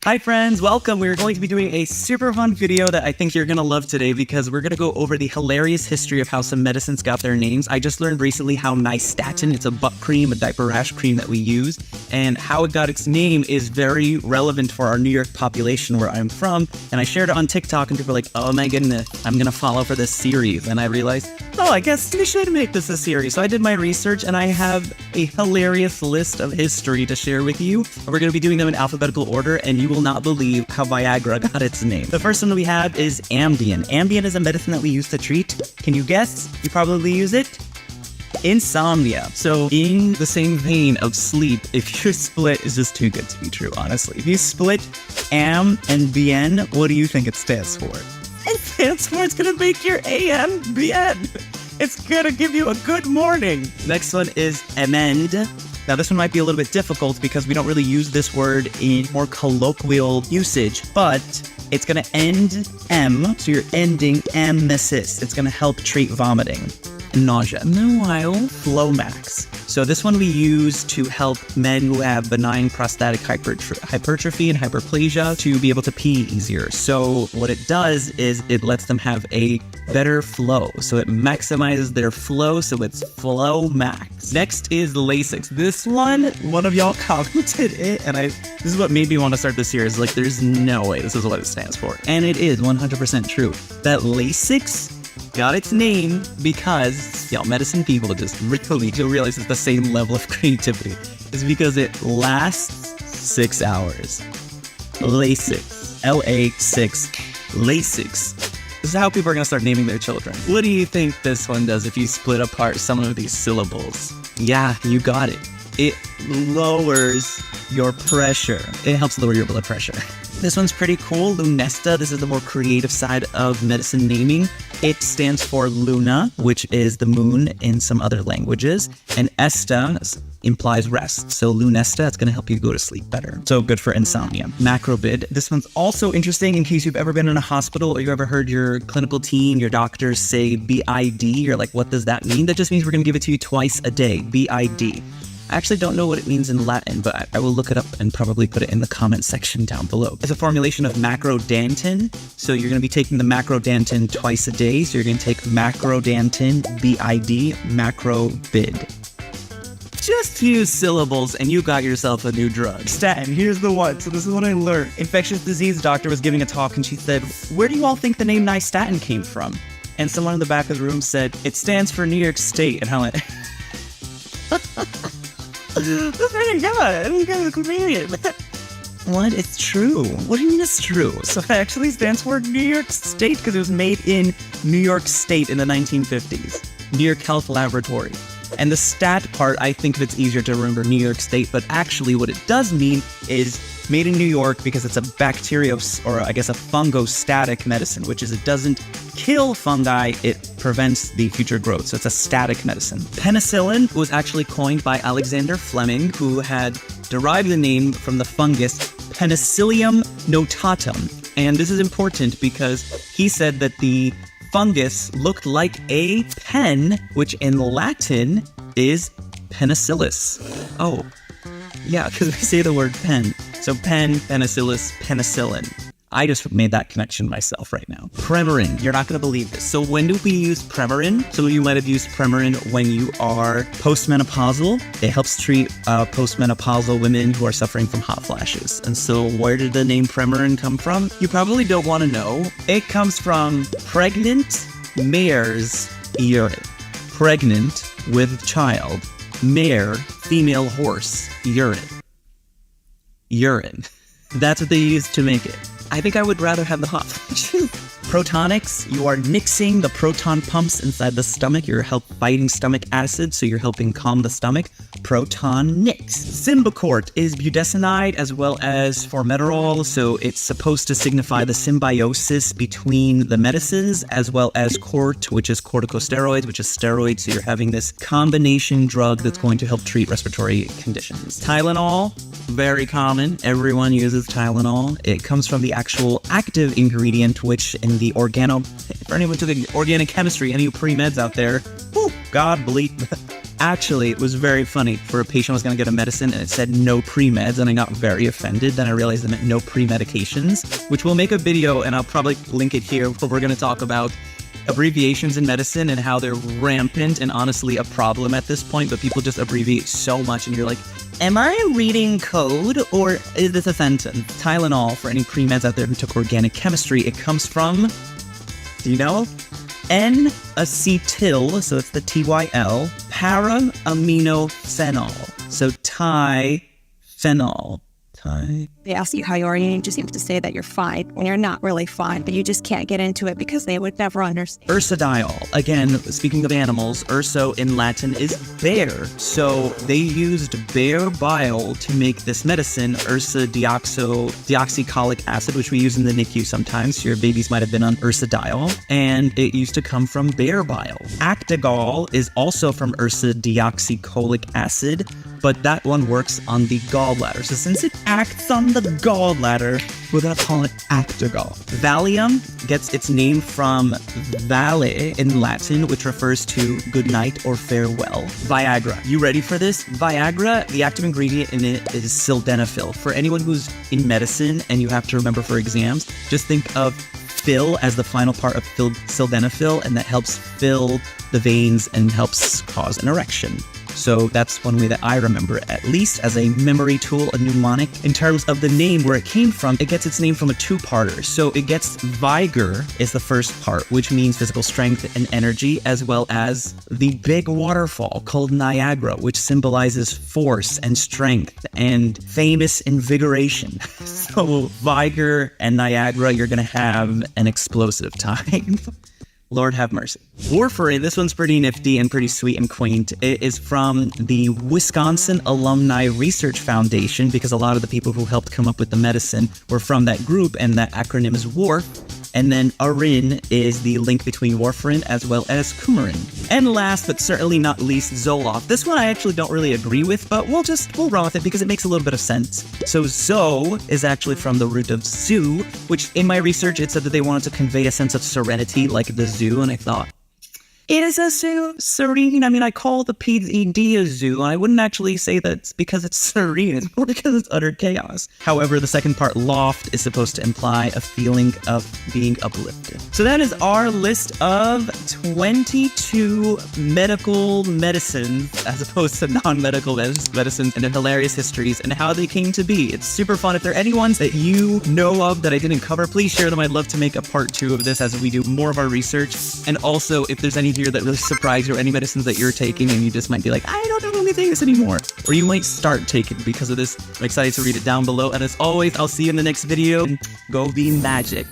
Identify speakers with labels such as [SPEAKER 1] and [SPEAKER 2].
[SPEAKER 1] Hi friends, welcome. We're going to be doing a super fun video that I think you're going to love today because we're going to go over the hilarious history of how some medicines got their names. I just learned recently how Nystatin, it's a butt cream, a diaper rash cream that we use, and how it got its name is very relevant for our New York population where I'm from. And I shared it on TikTok and people were like, oh my goodness, I'm going to follow for this series. And I realized, oh, I guess we should make this a series. So I did my research and I have a hilarious list of history to share with you. We're going to be doing them in alphabetical order and you will not believe how Viagra got its name. The first one we have is Ambien. Ambien is a medicine that we use to treat, can you guess? You probably use it? Insomnia. So in the same vein of sleep, if you split, it's just too good to be true, honestly. If you split Am and Bien, what do you think it stands for? It stands for it's gonna make your AM Bien. It's gonna give you a good morning. Next one is Emend. Now this one might be a little bit difficult because we don't really use this word in more colloquial usage, but it's going to end M, so you're ending emesis. It's going to help treat vomiting and nausea. Meanwhile, Flomax. So this one we use to help men who have benign prostatic hypertrophy and hyperplasia to be able to pee easier. So what it does is it lets them have a better flow. So it maximizes their flow, so it's Flomax. Next is Lasix. This one of y'all commented it, and this is what made me want to start this series. Like, there's no way this is what it stands for. And it is 100% true. That Lasix got its name because, y'all medicine people just really do realize it's the same level of creativity. It's because it lasts 6 hours. Lasix. L-A-6. Lasix. This is how people are going to start naming their children. What do you think this one does if you split apart some of these syllables? Yeah, you got it. It lowers your pressure. It helps lower your blood pressure. This one's pretty cool. Lunesta, this is the more creative side of medicine naming. It stands for Luna, which is the moon in some other languages. And Esta implies rest. So Lunesta, it's going to help you go to sleep better. So good for insomnia. Macrobid. This one's also interesting in case you've ever been in a hospital or you ever heard your clinical team, your doctors say BID. You're like, what does that mean? That just means we're going to give it to you twice a day. BID. I actually don't know what it means in Latin, but I will look it up and probably put it in the comment section down below. It's a formulation of Macrodantin. So you're going to be taking the Macrodantin twice a day. So you're going to take Macrodantin, BID, Macrobid. Just few syllables and you got yourself a new drug. Statin, here's the one. So this is what I learned. Infectious disease doctor was giving a talk and she said, where do you all think the name Nystatin came from? And someone in the back of the room said, it stands for New York State. And I went, that's very good. What? It's true. What do you mean it's true? So it actually stands for New York State because it was made in New York State in the 1950s. New York Health Laboratory. And the stat part, I think it's easier to remember New York State, but actually what it does mean is made in New York because it's a or I guess a fungostatic medicine, which is it doesn't kill fungi, it prevents the future growth. So it's a static medicine. Penicillin was actually coined by Alexander Fleming, who had derived the name from the fungus Penicillium notatum. And this is important because he said that the fungus looked like a pen, which in Latin is penicillus. Oh, yeah, because we say the word pen. So pen, penicillus, penicillin. I just made that connection myself right now. Premarin, you're not going to believe this. So when do we use Premarin? Some of you might have used Premarin when you are postmenopausal. It helps treat postmenopausal women who are suffering from hot flashes. And so where did the name Premarin come from? You probably don't want to know. It comes from pregnant mare's urine. Pregnant with child. Mare, female horse, urine. Urine. That's what they use to make it. I think I would rather have the hot flashes. Protonix, you are nixing the proton pumps inside the stomach. You're fighting stomach acid, so you're helping calm the stomach. Protonix. Symbicort is budesonide as well as formoterol, so it's supposed to signify the symbiosis between the medicines as well as cort, which is corticosteroids, which is steroids. So you're having this combination drug that's going to help treat respiratory conditions. Tylenol, very common. Everyone uses Tylenol. It comes from the actual active ingredient, which in the for anyone who took organic chemistry, any of you pre-meds out there, God bleep. Actually, it was very funny. For a patient who was going to get a medicine and it said no pre-meds, and I got very offended. Then I realized it meant no pre-medications, which we'll make a video, and I'll probably link it here, where we're going to talk about abbreviations in medicine and how they're rampant and honestly a problem at this point, but people just abbreviate so much, and you're like, am I reading code or is this a sentence? Tylenol, for any pre-meds out there who took organic chemistry, it comes from, do you know? N-acetyl, so it's the TYL, para-aminophenol, so Ty-phenol.
[SPEAKER 2] They ask you how you are, and you just have to say that you're fine when you're not really fine, but you just can't get into it because they would never understand.
[SPEAKER 1] Ursodiol. Again, speaking of animals, urso in Latin is bear. So they used bear bile to make this medicine, deoxycholic acid, which we use in the NICU sometimes. Your babies might have been on Ursodiol, and it used to come from bear bile. Actigall is also from deoxycholic acid, but that one works on the gallbladder. So since it acts on the gallbladder, we're gonna call it Actigall. Valium gets its name from vale in Latin, which refers to good night or farewell. Viagra. You ready for this? Viagra, the active ingredient in it is sildenafil. For anyone who's in medicine and you have to remember for exams, just think of fill as the final part of sildenafil, and that helps fill the veins and helps cause an erection. So that's one way that I remember it, at least as a memory tool, a mnemonic. In terms of the name, where it came from, it gets its name from a two-parter. So it gets vigor is the first part, which means physical strength and energy, as well as the big waterfall called Niagara, which symbolizes force and strength and famous invigoration. So vigor and Niagara, you're gonna have an explosive time. Lord have mercy. Warfarin, this one's pretty nifty and pretty sweet and quaint. It is from the Wisconsin Alumni Research Foundation, because a lot of the people who helped come up with the medicine were from that group, and that acronym is WARF. And then Arin is the link between warfarin as well as coumarin. And last but certainly not least, Zoloft. This one I actually don't really agree with, but we'll run with it because it makes a little bit of sense. So Zo is actually from the root of zoo, which in my research it said that they wanted to convey a sense of serenity like the zoo, and I thought, it is a zoo, serene. I mean, I call the PED a zoo, and I wouldn't actually say that it's because it's serene, it's more because it's utter chaos. However, the second part, loft, is supposed to imply a feeling of being uplifted. So that is our list of 22 medical medicines, as opposed to non-medical medicines, and their hilarious histories, and how they came to be. It's super fun. If there are any ones that you know of that I didn't cover, please share them. I'd love to make a part 2 of this as we do more of our research. And also, if there's any here that really surprise you, or any medicines that you're taking and you just might be like, I don't know if I'm taking this anymore, or you might start taking because of this, I'm excited to read it down below. And as always, I'll see you in the next video. Go be magic.